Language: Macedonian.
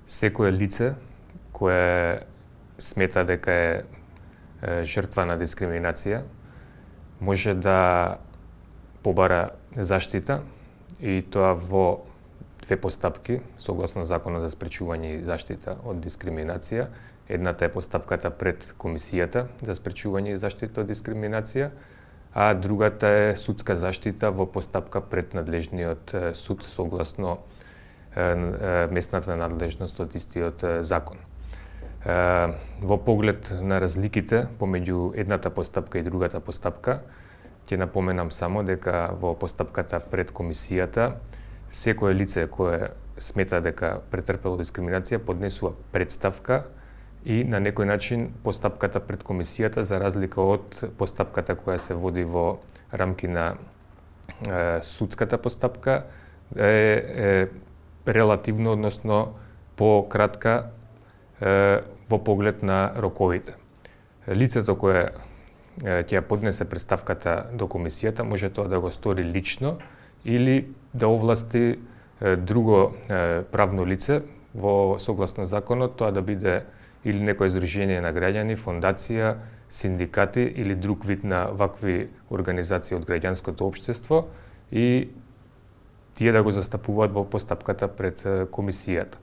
секое лице кое смета дека е жртва на дискриминација може да побара заштита и тоа во две постапки согласно Законот за спречување и заштита од дискриминација. Едната е постапката пред Комисијата за спречување и заштита од дискриминација, а другата е судска заштита во постапка пред надлежниот суд согласно местната надлежност од истиот закон. Во поглед на разликите помеѓу едната постапка и другата постапка, ќе напоменам само дека во постапката пред Комисијата секое лице кое смета дека претрпело дискриминација поднесува представка и на некој начин постапката пред Комисијата, за разлика од постапката која се води во рамки на судската постапка, е релативно, односно пократка во поглед на роковите. Лицето кое ќе ја поднесе представката до Комисијата може тоа да го стори лично или да овласти друго правно лице во согласно законот, тоа да биде или некое здружение на граѓани, фондација, синдикати или друг вид на вакви организации од граѓанското општество и тие да го застапуваат во постапката пред Комисијата.